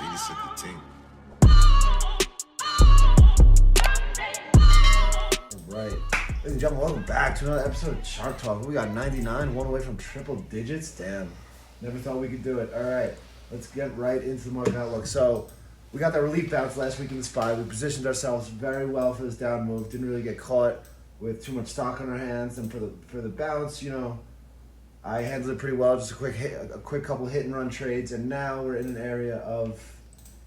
Felix at the team. Right. Ladies and gentlemen, welcome back to another episode of Shark Talk. We got 99, one away from triple digits. Damn. Never thought we could do it. All right. Let's get right into the market outlook. So, we got that relief bounce last week in the SPY. We positioned ourselves very well for this down move. Didn't really get caught with too much stock on our hands. And for the bounce, I handled it pretty well. Just a quick couple hit and run trades. And now we're in an area of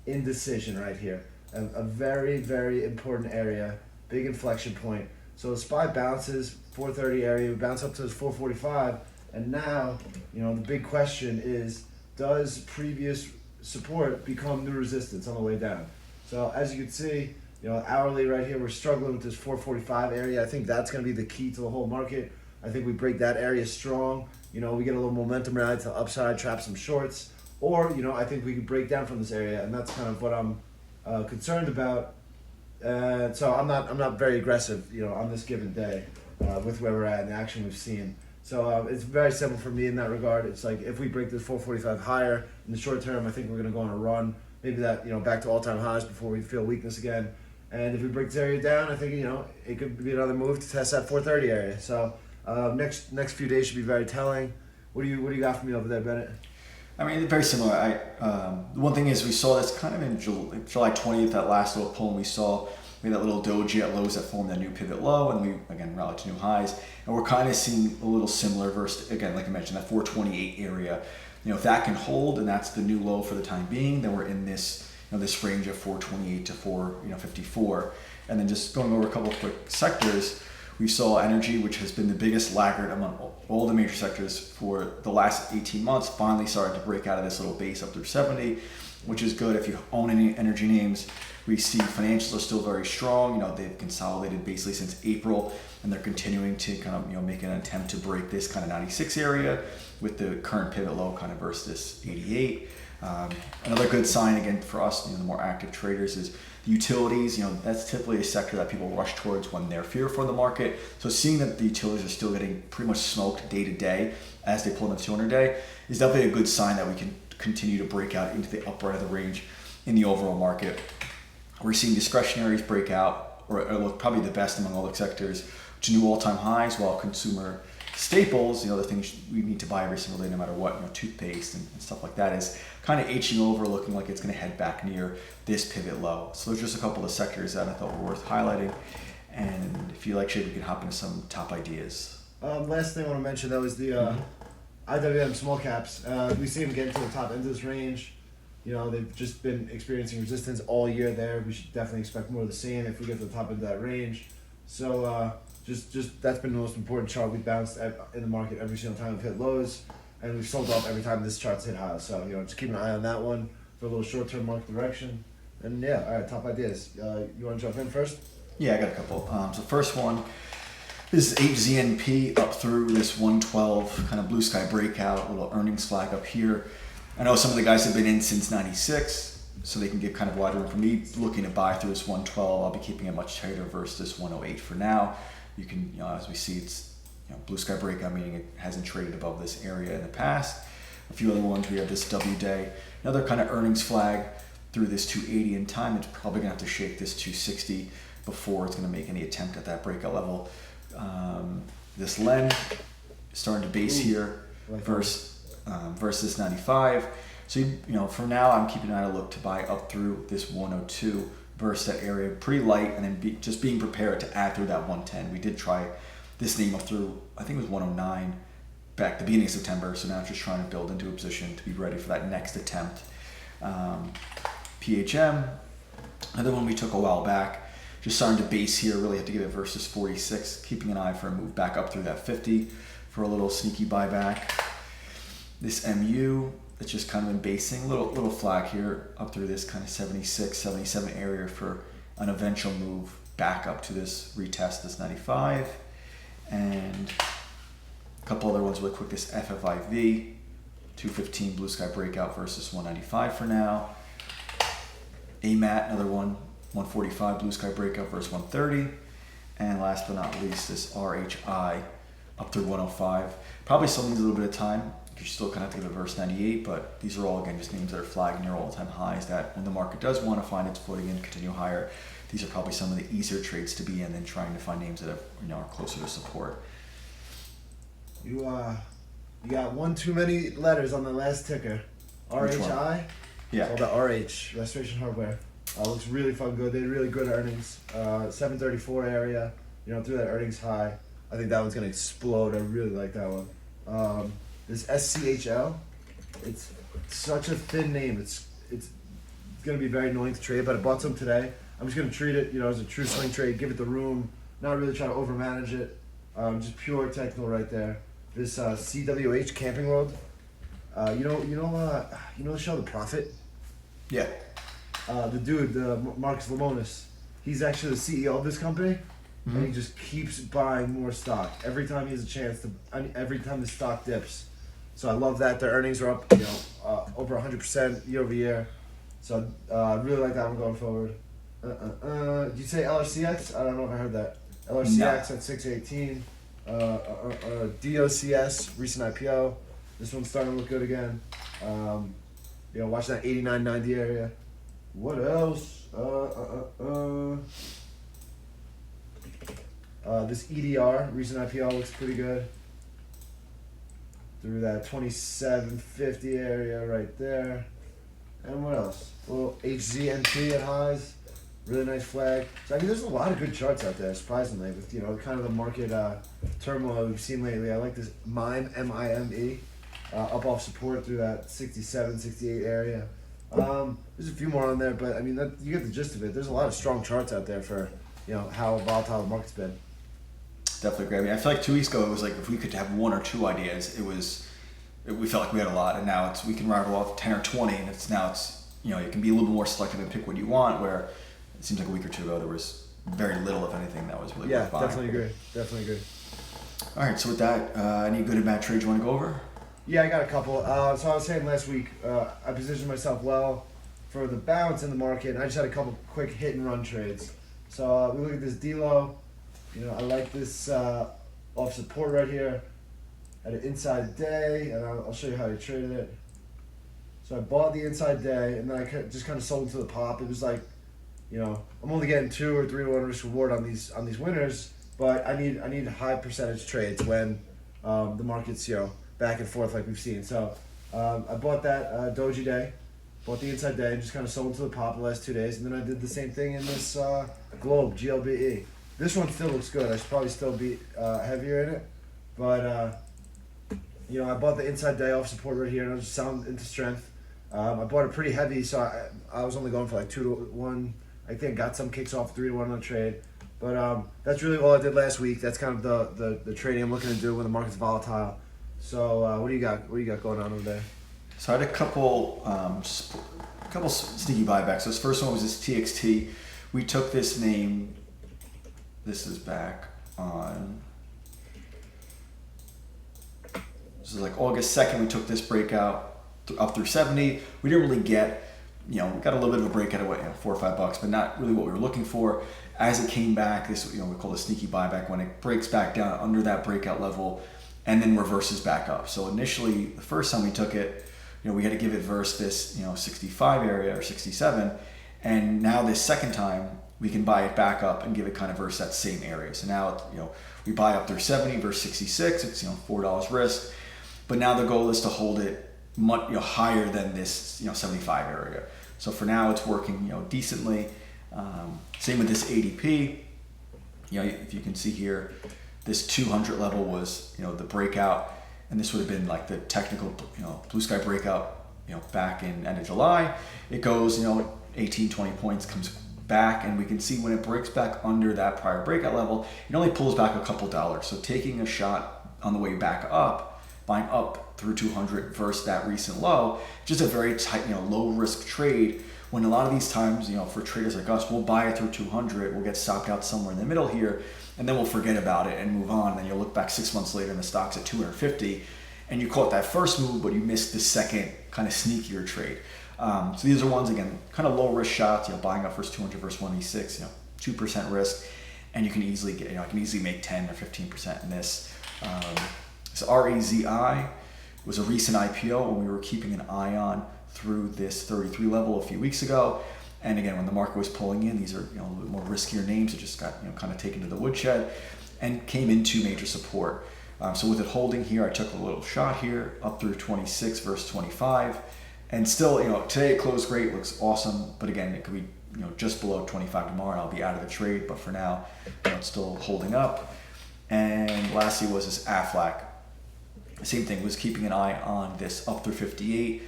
indecision right here. A very, very important area. Big inflection point. So the SPY bounces 430 area, we bounce up to this 445, and now, the big question is, does previous support become new resistance on the way down? So as you can see, hourly right here, we're struggling with this 445 area. I think that's going to be the key to the whole market. I think we break that area strong. We get a little momentum rally to the upside, trap some shorts, or I think we can break down from this area, and that's kind of what I'm concerned about. So I'm not very aggressive, on this given day with where we're at and the action we've seen. So it's very simple for me in that regard. It's like if we break this 445 higher in the short term, I think we're going to go on a run. Maybe that back to all-time highs before we feel weakness again. And if we break this area down, I think it could be another move to test that 430 area. So next few days should be very telling. What do you got for me over there, Bennett? I mean, very similar. One thing is we saw this kind of in July 20th, that last little pull, and we had that little doji at lows that formed that new pivot low, and we, again, rallied to new highs. And we're kind of seeing a little similar versus, again, like I mentioned, that 428 area. If that can hold, and that's the new low for the time being, then we're in this, this range of 428 to 454. And then just going over a couple of quick sectors, we saw energy, which has been the biggest laggard among all the major sectors for the last 18 months, finally started to break out of this little base up through 70, which is good. If you own any energy names, we see financials are still very strong. They've consolidated basically since April, and they're continuing to kind of, make an attempt to break this kind of 96 area with the current pivot low kind of versus this 88. Another good sign, again, for us, the more active traders, is the utilities. That's typically a sector that people rush towards when they're fearful of the market. So seeing that the utilities are still getting pretty much smoked day to day as they pull in the 200 day is definitely a good sign that we can continue to break out into the upper end of the range in the overall market. We're seeing discretionaries break out, or look probably the best among all the sectors, to new all-time highs, while consumer staples, the things we need to buy every single day no matter what, toothpaste and stuff like that, is kind of itching over, looking like it's going to head back near this pivot low. So there's just a couple of sectors that I thought were worth highlighting. And if you like shit, we can hop into some top ideas. Last thing I want to mention, though, is the IWM small caps. We see them getting to the top end of this range. They've just been experiencing resistance all year there. We should definitely expect more of the same if we get to the top end of that range. So just that's been the most important chart. We bounced in the market every single time we've hit lows, and we've sold off every time this chart's hit highs. So just keep an eye on that one for a little short-term market direction. And yeah, all right, top ideas. You want to jump in first? Yeah, I got a couple. So first one is HZNP up through this 112 kind of blue sky breakout, little earnings flag up here. I know some of the guys have been in since 96, so they can get kind of wider room. For me, looking to buy through this 112, I'll be keeping it much tighter versus this 108 for now. You can, as we see, it's blue sky breakout, meaning it hasn't traded above this area in the past. A few other ones, we have this W day, another kind of earnings flag through this 280 in time. It's probably gonna have to shake this 260 before it's gonna make any attempt at that breakout level. This LEN starting to base here versus this 95. So for now, I'm keeping an eye to look to buy up through this 102 versus that area, pretty light, and then just being prepared to add through that 110. We did try this name up through, I think it was 109 back at the beginning of September. So now just trying to build into a position to be ready for that next attempt. PHM, another one we took a while back, just starting to base here. Really have to give it versus 46, keeping an eye for a move back up through that 50 for a little sneaky buyback. This MU, it's just kind of been basing, little flag here up through this kind of 76, 77 area for an eventual move back up to this retest, this 95. And a couple other ones really quick, this FFIV, 215 blue sky breakout versus 195 for now. AMAT, another one, 145 blue sky breakout versus 130. And last but not least, this RHI up through 105. Probably still needs a little bit of time you still kind of have to give it versus 98, but these are all, again, just names that are flagging near all-time highs that when the market does want to find its footing and continue higher, these are probably some of the easier trades to be in than trying to find names that have, are closer to support. You got one too many letters on the last ticker. RHI? Yeah. It's all the RH, Restoration Hardware. Looks really fun good. They had really good earnings. 734 area, through that earnings high. I think that one's going to explode. I really like that one. This SCHL, it's such a thin name. It's going to be very annoying to trade, but I bought some today. I'm just going to treat it, as a true swing trade, give it the room, not really try to overmanage it. Just pure technical right there. This CWH Camping World, you know the show The Prophet? Yeah. The dude, Marcus Lemonis, he's actually the CEO of this company, and he just keeps buying more stock every time he has a chance to. Every time the stock dips, so I love that. Their earnings are up, over 100% year over year. So I really like that one going forward. Did you say LRCX? I don't know if I heard that. LRCX at 618. DOCS recent IPO. This one's starting to look good again. Watch that 89.90 area. What else? This EDR recent IPO looks pretty good. Through that 27.50 area right there. And what else? A little HZNT at highs. Really nice flag. So there's a lot of good charts out there, surprisingly, with kind of the market turmoil we've seen lately. I like this MIME, M-I-M-E, up off support through that 67, 68 area. There's a few more on there, but you get the gist of it. There's a lot of strong charts out there for how volatile the market's been. Definitely agree. I feel like 2 weeks ago it was like if we could have one or two ideas, we felt like we had a lot, and now we can rattle off 10 or 20, and it's you can be a little bit more selective and pick what you want. Where it seems like a week or two ago there was very little, if anything, that was really worth buying. Definitely agree. All right, so with that, any good and bad trades you want to go over? Yeah, I got a couple. So I was saying last week, I positioned myself well for the bounce in the market, and I just had a couple quick hit and run trades. So we look at this D-Low. I like this off support right here at an inside day, and I'll show you how I traded it. So I bought the inside day, and then I just kind of sold into the pop. It was like, I'm only getting 2 or 3 to 1 risk reward on these winners, but I need high percentage trades when the market's back and forth like we've seen. So I bought that doji day, bought the inside day, and just kind of sold into the pop the last 2 days, and then I did the same thing in this globe GLBE. This one still looks good. I should probably still be heavier in it, but I bought the inside day off support right here, and I was just selling into strength. I bought it pretty heavy, so I was only going for like 2 to 1. I think got some kicks off 3 to 1 on the trade, but that's really all I did last week. That's kind of the trading I'm looking to do when the market's volatile. So what do you got? What do you got going on over there? So I had a couple sneaky buybacks. So this first one was this TXT. We took this name. This is back on. This is like August 2nd. We took this breakout up through 70. We didn't really get. We got a little bit of a breakout at $4 or $5, but not really what we were looking for. As it came back, this we call a sneaky buyback when it breaks back down under that breakout level, and then reverses back up. So initially, the first time we took it, we had to give it versus this 65 area or 67, and now this second time we can buy it back up and give it kind of versus that same area. So now we buy up through 70 versus 66. It's $4 risk, but now the goal is to hold it much higher than this 75 area. So for now it's working decently. Same with this ADP. If you can see here, this 200 level was the breakout, and this would have been like the technical blue sky breakout back in end of July. It goes 18-20 points, comes back, and we can see when it breaks back under that prior breakout level, it only pulls back a couple dollars. So taking a shot on the way back up, buying up through 200 versus that recent low, just a very tight, low risk trade. When a lot of these times, for traders like us, we'll buy it through 200, we'll get stopped out somewhere in the middle here, and then we'll forget about it and move on. And then you'll look back 6 months later and the stock's at 250, and you caught that first move, but you missed the second kind of sneakier trade. So these are ones, again, kind of low risk shots, buying up versus 200 versus 186, 2% risk, and you can easily get, I can easily make 10 or 15% in this. So RAZI, It was a recent IPO when we were keeping an eye on through this 33 level a few weeks ago. And again, when the market was pulling in, these are a little bit more riskier names that just got kind of taken to the woodshed and came into major support. So with it holding here, I took a little shot here up through 26 versus 25, and still, today it closed great, looks awesome. But again, it could be just below 25 tomorrow, and I'll be out of the trade. But for now, it's still holding up. And lastly was this Aflac. Same thing, was keeping an eye on this up through 58.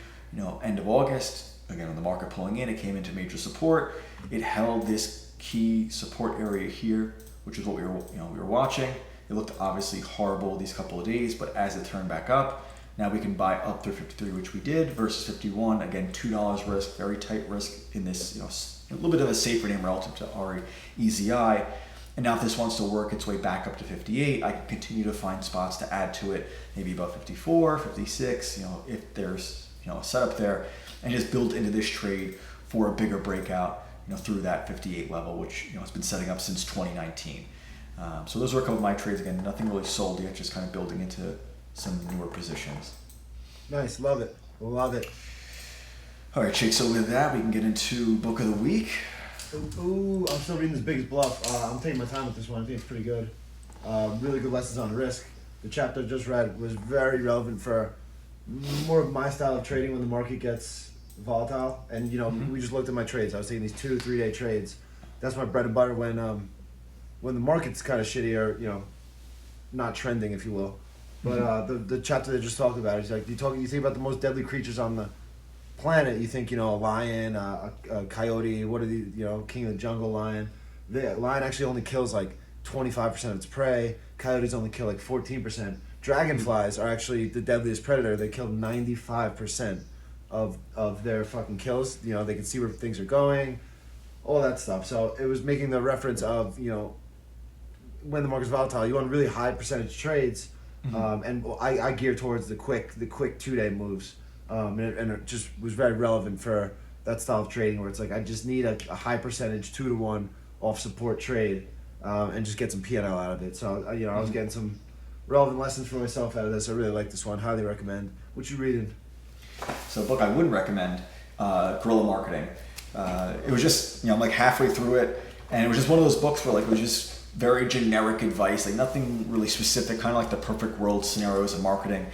End of August. Again, when the market pulling in, it came into major support. It held this key support area here, which is what we were watching. It looked obviously horrible these couple of days, but as it turned back up, now we can buy up through 53, which we did, versus 51. Again, $2 risk, very tight risk in this, a little bit of a safer name relative to REZI. And now if this wants to work its way back up to 58, I can continue to find spots to add to it, maybe about 54, 56, if there's, a setup there, and just build into this trade for a bigger breakout, through that 58 level, which, has been setting up since 2019. So those were a couple of my trades. Again, nothing really sold yet, just kind of building into some newer positions. Nice, love it. All right, Jake, so with that, we can get into book of the week. Ooh, I'm still reading this Biggest Bluff. I'm taking my time with this one. I think it's pretty good. Really good lessons on risk. The chapter I just read was very relevant for more of my style of trading when the market gets volatile. And, we just looked at my trades. I was taking these 2-3 day trades. That's my bread and butter when the market's kind of shitty or, not trending, if you will. But the chapter they just talked about, he's like, you think about the most deadly creatures on the planet, you think, a lion, a coyote, what are the, king of the jungle lion. The lion actually only kills like 25% of its prey. Coyotes only kill like 14%. Dragonflies are actually the deadliest predator. They kill 95% of their fucking kills. They can see where things are going, all that stuff. So it was making the reference of, when the market's volatile, you want really high percentage trades. And I gear towards the quick 2-day moves. And it just was very relevant for that style of trading where it's like I just need a high percentage 2-to-1 off support trade and just get some P&L out of it. So I was getting some relevant lessons for myself out of this. I really like this one. Highly recommend. What you reading? So a book I wouldn't recommend, Guerrilla Marketing. It was just I'm like halfway through it, and it was just one of those books where it was just very generic advice, like nothing really specific, kind of like the perfect world scenarios of marketing.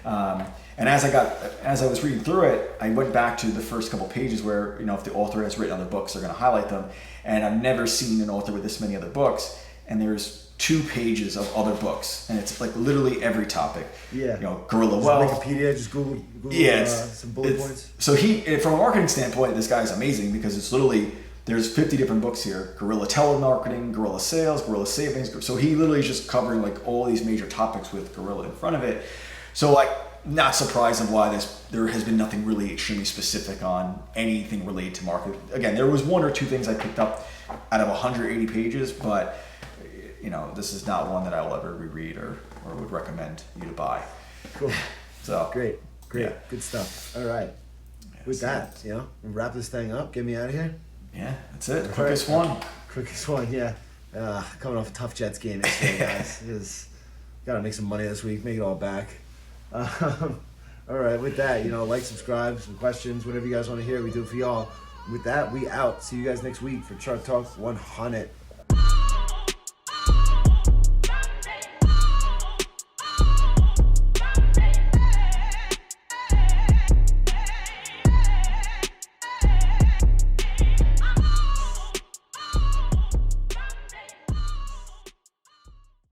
And as I was reading through it, I went back to the first couple pages where, if the author has written other books, they're going to highlight them. And I've never seen an author with this many other books. And there's 2 pages of other books, and it's like literally every topic. Yeah. Guerrilla Wealth. Wikipedia, just Google some bullet points. So from a marketing standpoint, this guy's amazing because it's literally, there's 50 different books here: guerrilla telemarketing, guerrilla sales, guerrilla savings. So he literally is just covering like all these major topics with guerrilla in front of it. So not surprised of why there has been nothing really extremely specific on anything related to market. Again, there was 1 or 2 things I picked up out of 180 pages, but this is not one that I will ever reread or would recommend you to buy. Cool. So great, yeah. Good stuff. All right. With that, we'll wrap this thing up. Get me out of here. Yeah, that's it. Quickest one. Yeah. Coming off a tough Jets game yesterday, guys. Gotta make some money this week. Make it all back. All right. With that, like, subscribe, some questions, whatever you guys want to hear, we do it for y'all. With that, we out. See you guys next week for Chart Talk 100.